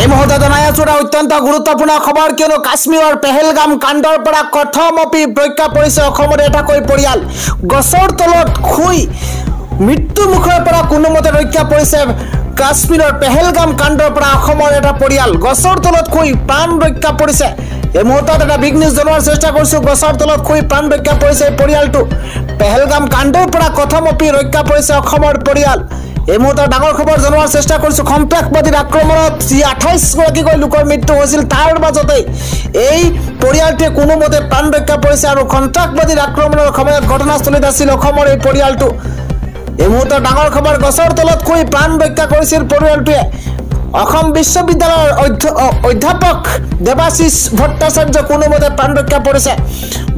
এই মুহূৰ্তে জনাই আছো এটা অত্যন্ত গুৰুত্বপূৰ্ণ খবৰ কিয়নো কাশ্মীৰৰ পেহেলগাম কাণ্ডৰ পৰা কথমপি ৰক্ষা পৰিছে অসমৰ এটাকৈ পৰিয়াল গছৰ তলত শুই মৃত্যু মুখৰ পৰা কোনোমতে ৰক্ষা পৰিছে কাশ্মীৰৰ পেহেলগাম কাণ্ডৰ পৰা অসমৰ এটা পৰিয়াল গছৰ তলত শুই প্ৰাণ ৰক্ষা পৰিছে এই মুহূৰ্তত এটা বিগ নিউজ জনোৱাৰ চেষ্টা কৰিছো গছৰ তলত শুই প্ৰাণ ৰক্ষা পৰিছে পৰিয়ালটো পেহেলগাম কাণ্ডৰ পৰা কথমপি ৰক্ষা পৰিছে অসমৰ পৰিয়াল এই মুহূৰ্তে ডাঙৰ খবৰ জনোৱাৰ চেষ্টা কৰিছো সন্ত্ৰাসবাদীৰ আক্ৰমণত 28 গৰাকীকৈ লোকৰ মৃত্যু হৈছিল তাৰ মাজতে এই পৰিয়ালটোৱে কোনোমতে প্ৰাণ ৰক্ষা পৰিছে আৰু সন্ত্ৰাসবাদীৰ আক্ৰমণৰ সময়ত ঘটনাস্থলীত আছিল অসমৰ এই পৰিয়ালটো এই মুহূৰ্তে ডাঙৰ খবৰ গছৰ তলত শুই প্ৰাণ ৰক্ষা কৰিছিল পৰিয়ালটোৱে অসম বিশ্ববিদ্যালয়ৰ অধ্যাপক দেৱাশিষ ভট্টাচাৰ্য কোনোমতে প্ৰাণ ৰক্ষা পৰিছে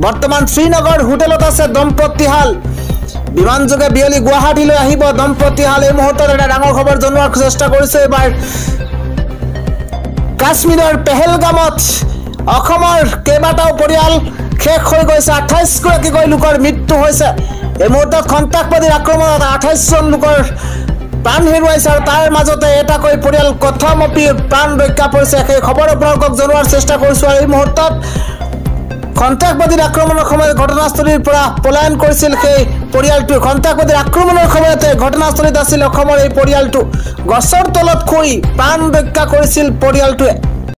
বৰ্তমান শ্ৰীনগৰ হোটেলত আছে দম্পতীহাল বিমান যোগে বিয়লি গুৱাহাটীলৈ আহিব দম্পতীহাল এই মুহূৰ্তত এটা ডাঙৰ খবৰ জনোৱাৰ চেষ্টা কৰিছে এবাৰ কাশ্মীৰৰ পেহেলগামত অসমৰ কেইবাটাও পৰিয়াল শেষ হৈ গৈছে 28 গৰাকীকৈ লোকৰ মৃত্যু হৈছে এই মুহূৰ্তত সন্ত্ৰাসবাদীৰ আক্ৰমণত 28 জন লোকৰ প্ৰাণ হেৰুৱাইছে আৰু তাৰ মাজতে এটাকৈ পৰিয়াল কথমপি প্ৰাণ ৰক্ষা পৰিছে সেই খবৰ আপোনালোকক জনোৱাৰ চেষ্টা কৰিছো আৰু এই মুহূৰ্তত সন্ত্ৰাসবাদীৰ আক্ৰমণৰ সময়ত ঘটনাস্থলীৰ পৰা পলায়ন কৰিছিল সেই পৰিয়ালটো সন্ত্ৰাসবাদীৰ আক্ৰমণৰ সময়তে ঘটনাস্থলীত আছিল অসমৰ এই পৰিয়ালটো গছৰ তলত শুই প্ৰাণ ৰক্ষা কৰিছিল পৰিয়ালটোৱে